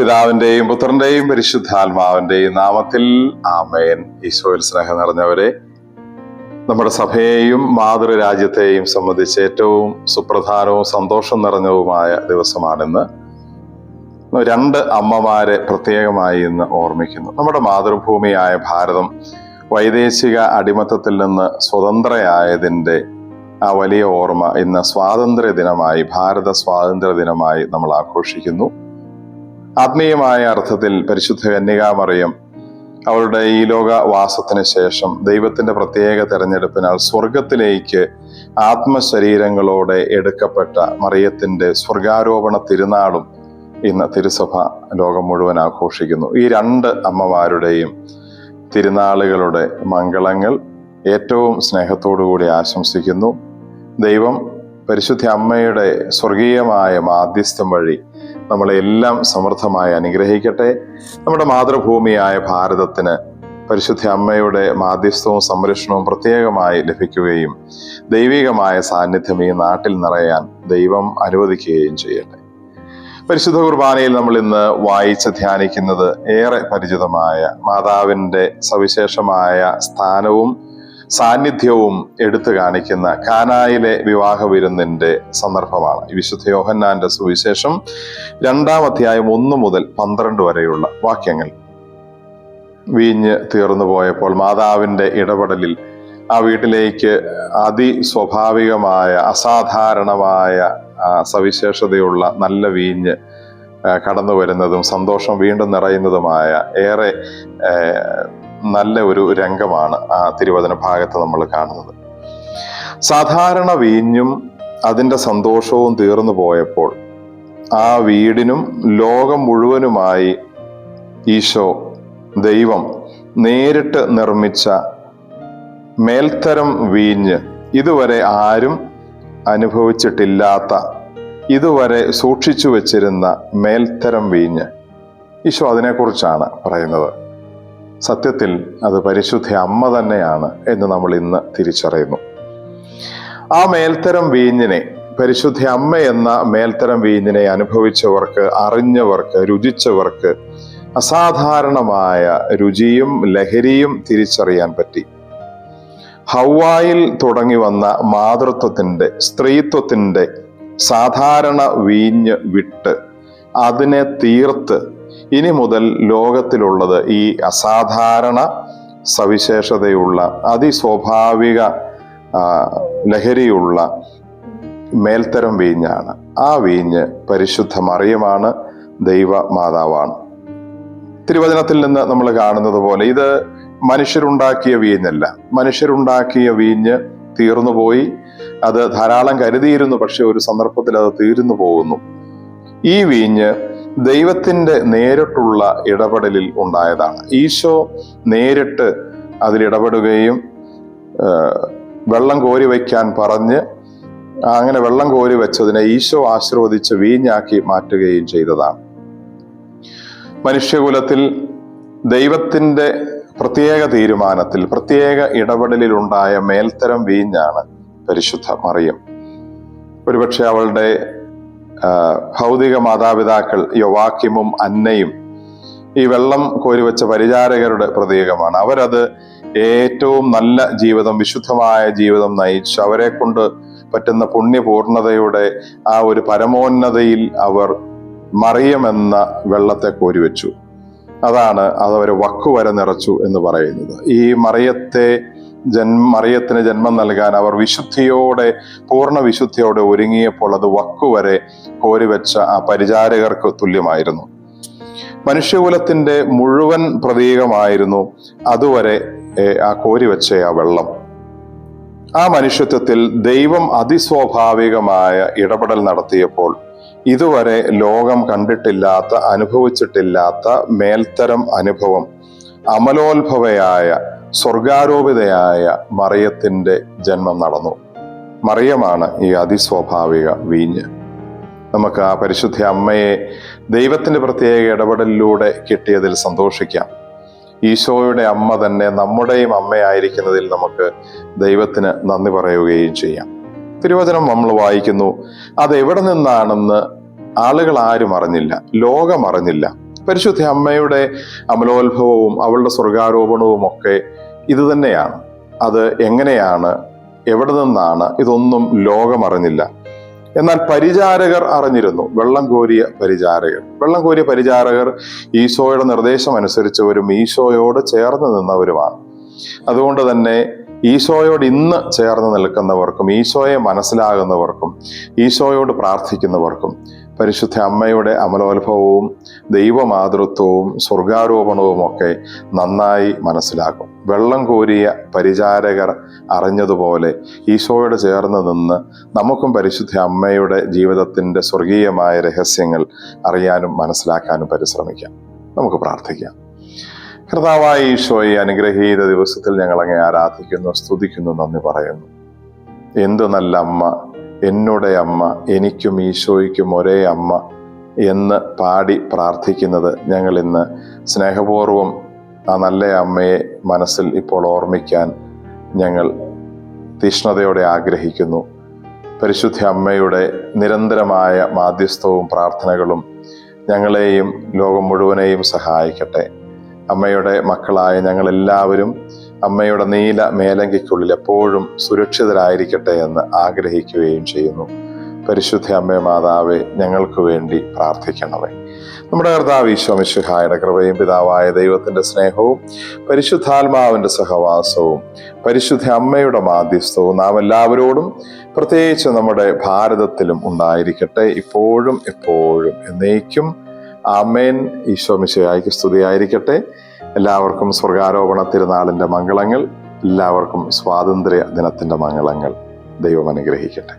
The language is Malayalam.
പിതാവിന്റെയും പുത്രന്റെയും പരിശുദ്ധാത്മാവിന്റെയും നാമത്തിൽ ആമേൻ. ഈശോയിൽ സ്നേഹം നിറഞ്ഞവരെ, നമ്മുടെ സഭയെയും മാതൃരാജ്യത്തെയും സംബന്ധിച്ച് ഏറ്റവും സുപ്രധാനവും സന്തോഷം നിറഞ്ഞതുമായ ദിവസമാണിന്ന്. രണ്ട് അമ്മമാരെ പ്രത്യേകമായി ഇന്ന് ഓർമ്മിക്കുന്നു. നമ്മുടെ മാതൃഭൂമിയായ ഭാരതം വൈദേശിക അടിമത്തത്തിൽ നിന്ന് സ്വതന്ത്രയായതിൻ്റെ ആ വലിയ ഓർമ്മ ഇന്ന് സ്വാതന്ത്ര്യ ദിനമായി, ഭാരത സ്വാതന്ത്ര്യ ദിനമായി നമ്മൾ ആഘോഷിക്കുന്നു. ആത്മീയമായ അർത്ഥത്തിൽ പരിശുദ്ധ കന്യകാമറിയം അവളുടെ ഈ ലോകവാസത്തിന് ശേഷം ദൈവത്തിന്റെ പ്രത്യേക തെരഞ്ഞെടുപ്പിനാൽ സ്വർഗത്തിലേക്ക് ആത്മശരീരങ്ങളോടെ എടുക്കപ്പെട്ട മറിയത്തിന്റെ സ്വർഗാരോപണ തിരുനാളും ഇന്ന് തിരുസഭ ലോകം മുഴുവൻ ആഘോഷിക്കുന്നു. ഈ രണ്ട് അമ്മമാരുടെയും തിരുനാളുകളുടെ മംഗളങ്ങൾ ഏറ്റവും സ്നേഹത്തോടുകൂടി ആശംസിക്കുന്നു. ദൈവം പരിശുദ്ധ അമ്മയുടെ സ്വർഗീയമായ മാധ്യസ്ഥം വഴി നമ്മളെല്ലാം സമൃദ്ധമായി അനുഗ്രഹിക്കട്ടെ. നമ്മുടെ മാതൃഭൂമിയായ ഭാരതത്തിന് പരിശുദ്ധ അമ്മയുടെ മാധ്യസ്ഥവും സംരക്ഷണവും പ്രത്യേകമായി ലഭിക്കുകയും ദൈവികമായ സാന്നിധ്യം ഈ നാട്ടിൽ നിറയാൻ ദൈവം അനുവദിക്കുകയും ചെയ്യട്ടെ. പരിശുദ്ധ കുർബാനയിൽ നമ്മൾ ഇന്ന് വായിച്ച് ധ്യാനിക്കുന്നത് ഏറെ പരിചിതമായ മാതാവിൻ്റെ സവിശേഷമായ സ്ഥാനവും സാന്നിധ്യവും എടുത്തു കാണിക്കുന്ന കാനായിലെ വിവാഹ വിരുന്നിന്റെ സന്ദർഭമാണ്. ഈ വിശുദ്ധ യോഹന്നാന്റെ സുവിശേഷം 2-ാം അധ്യായം 1 മുതൽ 12 വരെയുള്ള വാക്യങ്ങൾ. വീഞ്ഞ് തീർന്നു പോയപ്പോൾ മാതാവിന്റെ ഇടപെടലിൽ ആ വീട്ടിലേക്ക് അതിസ്വാഭാവികമായ അസാധാരണമായ സവിശേഷതയുള്ള നല്ല വീഞ്ഞ് കടന്നു വരുന്നതും സന്തോഷം വീണ്ടും നിറയുന്നതുമായ ഏറെ നല്ല ഒരു രംഗമാണ് ആ തിരുവചന ഭാഗത്ത് നമ്മൾ കാണുന്നത്. സാധാരണ വീഞ്ഞും അതിൻ്റെ സന്തോഷവും തീർന്നു പോയപ്പോൾ ആ വീടിനും ലോകം മുഴുവനുമായി ഈശോ ദൈവം നേരിട്ട് നിർമ്മിച്ച മേൽത്തരം വീഞ്ഞ്, ഇതുവരെ ആരും അനുഭവിച്ചിട്ടില്ലാത്ത, ഇതുവരെ സൂക്ഷിച്ചു വച്ചിരുന്ന മേൽത്തരം വീഞ്ഞ്, ഈശോ അതിനെക്കുറിച്ചാണ് പറയുന്നത്. സത്യത്തിൽ അത് പരിശുദ്ധ അമ്മ തന്നെയാണ് എന്ന് നമ്മൾ ഇന്ന് തിരിച്ചറിയുന്നു. ആ മേൽത്തരം വീഞ്ഞിനെ, പരിശുദ്ധ അമ്മ എന്ന മേൽത്തരം വീഞ്ഞിനെ അനുഭവിച്ചവർക്ക്, അറിഞ്ഞവർക്ക്, രുചിച്ചവർക്ക് അസാധാരണമായ രുചിയും ലഹരിയും തിരിച്ചറിയാൻ പറ്റി. ഹൗവായിൽ തുടങ്ങി വന്ന മാതൃത്വത്തിന്റെ, സ്ത്രീത്വത്തിന്റെ സാധാരണ വീഞ്ഞ് വിട്ട് അതിനെ തീർത്ത് ഇനി മുതൽ ലോകത്തിലുള്ളത് ഈ അസാധാരണ സവിശേഷതയുള്ള അതിസ്വാഭാവിക ലഹരിയുള്ള മേൽത്തരം വീഞ്ഞാണ്. ആ വീഞ്ഞ് പരിശുദ്ധ മറിയമാണ്, ദൈവ മാതാവാണ്. തിരുവചനത്തിൽ നിന്ന് നമ്മൾ കാണുന്നത് പോലെ ഇത് മനുഷ്യരുണ്ടാക്കിയ വീഞ്ഞല്ല. മനുഷ്യരുണ്ടാക്കിയ വീഞ്ഞ് തീർന്നുപോയി. അത് ധാരാളം കരുതിയിരുന്നു, പക്ഷെ ഒരു സന്ദർഭത്തിൽ അത് തീർന്നു പോകുന്നു. ഈ വീഞ്ഞ് ദൈവത്തിന്റെ നേരിട്ടുള്ള ഇടപെടലിൽ ഉണ്ടായതാണ്. ഈശോ നേരിട്ട് അതിലിടപെടുകയും വെള്ളം കോരി വയ്ക്കാൻ പറഞ്ഞ് അങ്ങനെ വെള്ളം കോരി വെച്ചതിനെ ഈശോ ആശീർവദിച്ച് വീഞ്ഞാക്കി മാറ്റുകയും ചെയ്തതാണ്. മനുഷ്യകുലത്തിൽ ദൈവത്തിന്റെ പ്രത്യേക തീരുമാനത്തിൽ, പ്രത്യേക ഇടപെടലിൽ ഉണ്ടായ മേൽത്തരം വീഞ്ഞാണ് പരിശുദ്ധ മറിയം. ഒരുപക്ഷെ അവളുടെ ഭൗതിക മാതാപിതാക്കൾ യോവാക്കിമും അന്നയും ഈ വെള്ളം കോരിവെച്ച പരിചാരകരുടെ പ്രതീകമാണ്. അവരത് ഏറ്റവും നല്ല ജീവിതം, വിശുദ്ധമായ ജീവിതം നയിച്ച് അവരെ കൊണ്ട് പറ്റുന്ന പുണ്യപൂർണതയുടെ ആ ഒരു പരമോന്നതയിൽ അവർ മറിയം എന്ന വെള്ളത്തെ കോരിവെച്ചു. അതാണ് അതവരെ വക്കുവരെ നിറച്ചു എന്ന് പറയുന്നത്. ഈ മറിയത്തിന് ജന്മം നൽകാൻ അവർ വിശുദ്ധിയോടെ, പൂർണ്ണ വിശുദ്ധിയോടെ ഒരുങ്ങിയപ്പോൾ അത് വക്കുവരെ കോരിവെച്ച ആ പരിചാരകർക്ക് തുല്യമായിരുന്നു. മനുഷ്യകുലത്തിന്റെ മുഴുവൻ പ്രതീകമായിരുന്നു അതുവരെ ആ കോരിവെച്ച ആ വെള്ളം. ആ മനുഷ്യത്വത്തിൽ ദൈവം അതിസ്വാഭാവികമായ ഇടപെടൽ നടത്തിയപ്പോൾ ഇതുവരെ ലോകം കണ്ടിട്ടില്ലാത്ത, അനുഭവിച്ചിട്ടില്ലാത്ത മേൽത്തരം അനുഭവം, അമലോത്ഭവയായ, സ്വർഗാരോപിതയായ മറിയത്തിന്റെ ജന്മം നടന്നു. മറിയമാണ് ഈ അതിസ്വാഭാവിക വീഞ്ഞ്. നമുക്ക് ആ പരിശുദ്ധ അമ്മയെ ദൈവത്തിന്റെ പ്രത്യേക ഇടപെടലിലൂടെ കിട്ടിയതിൽ സന്തോഷിക്കാം. ഈശോയുടെ അമ്മ തന്നെ നമ്മുടെയും അമ്മയായിരിക്കുന്നതിൽ നമുക്ക് ദൈവത്തിന് നന്ദി പറയുകയും ചെയ്യാം. തിരുവചനം നമ്മൾ വായിക്കുന്നു, അത് എവിടെ നിന്നാണെന്ന് ആളുകൾ ആരും അറിഞ്ഞില്ല, ലോകം അറിഞ്ഞില്ല. പരിശുദ്ധ അമ്മയുടെ അമലോത്ഭവവും അവളുടെ സ്വർഗാരോപണവും ഒക്കെ ഇത് തന്നെയാണ്. അത് എങ്ങനെയാണ്, എവിടെ നിന്നാണ്, ഇതൊന്നും ലോകം അറിഞ്ഞില്ല. എന്നാൽ പരിചാരകർ അറിഞ്ഞിരുന്നു. വെള്ളം കോരിയ പരിചാരകർ ഈശോയുടെ നിർദ്ദേശം അനുസരിച്ചവരും ഈശോയോട് ചേർന്ന് നിന്നവരുമാണ്. അതുകൊണ്ട് തന്നെ ഈശോയോട് ഇന്ന് ചേർന്ന് നിൽക്കുന്നവർക്കും ഈശോയെ മനസ്സിലാകുന്നവർക്കും ഈശോയോട് പ്രാർത്ഥിക്കുന്നവർക്കും പരിശുദ്ധ അമ്മയുടെ അമലോത്ഭവവും ദൈവമാതൃത്വവും സ്വർഗാരോപണവും ഒക്കെ നന്നായി മനസ്സിലാക്കും. വെള്ളം കോരിയ പരിചാരകർ അറിഞ്ഞതുപോലെ ഈശോയോട് ചേർന്ന് നിന്ന് നമുക്കും പരിശുദ്ധ അമ്മയുടെ ജീവിതത്തിൻ്റെ സ്വർഗീയമായ രഹസ്യങ്ങൾ അറിയാനും മനസ്സിലാക്കാനും പരിശ്രമിക്കാം. നമുക്ക് പ്രാർത്ഥിക്കാം. കർത്താവായ ഈശോയെ, അനുഗ്രഹീത ദിവസത്തിൽ ഞങ്ങൾ അങ്ങേ ആരാധിക്കുന്നു, സ്തുതിക്കുന്നു, നന്ദി പറയുന്നു. എന്തു നല്ല അമ്മ, എന്നുടെ അമ്മ, എനിക്കും ഈശോയ്ക്കും ഒരേ അമ്മ എന്ന് പാടി പ്രാർത്ഥിക്കുന്നത് ഞങ്ങൾ ഇന്ന് സ്നേഹപൂർവം ആ നല്ല അമ്മയെ മനസ്സിൽ ഇപ്പോൾ ഓർമ്മിക്കാൻ ഞങ്ങൾ തീഷ്ണതയോടെ ആഗ്രഹിക്കുന്നു. പരിശുദ്ധ അമ്മയുടെ നിരന്തരമായ മാധ്യസ്ഥവും പ്രാർത്ഥനകളും ഞങ്ങളെയും ലോകം മുഴുവനെയും സഹായിക്കട്ടെ. അമ്മയുടെ മക്കളായ ഞങ്ങളെല്ലാവരും അമ്മയുടെ നീല മേലങ്കിക്കുള്ളിൽ എപ്പോഴും സുരക്ഷിതരായിരിക്കട്ടെ എന്ന് ആഗ്രഹിക്കുകയും ചെയ്യുന്നു. പരിശുദ്ധ അമ്മേ മാതാവേ, ഞങ്ങൾക്ക് വേണ്ടി പ്രാർത്ഥിക്കണമേ. നമ്മുടെ കർത്താവ് ഈശോ മിശിഹായുടെ കൃപയും പിതാവായ ദൈവത്തിന്റെ സ്നേഹവും പരിശുദ്ധാത്മാവിന്റെ സഹവാസവും പരിശുദ്ധ അമ്മയുടെ മാധ്യസ്ഥവും നാം എല്ലാവരോടും പ്രത്യേകിച്ച് നമ്മുടെ ഭാരതത്തിലും ഉണ്ടായിരിക്കട്ടെ, ഇപ്പോഴും എപ്പോഴും എന്നേക്കും. ആമേൻ. ഈശോ മിശിഹായ്ക്ക് സ്തുതിയായിരിക്കട്ടെ. എല്ലാവർക്കും സ്വർഗാരോപണ തിരുനാളിന്റെ മംഗളങ്ങൾ. എല്ലാവർക്കും സ്വാതന്ത്ര്യ ദിനത്തിന്റെ മംഗളങ്ങൾ. ദൈവം അനുഗ്രഹിക്കട്ടെ.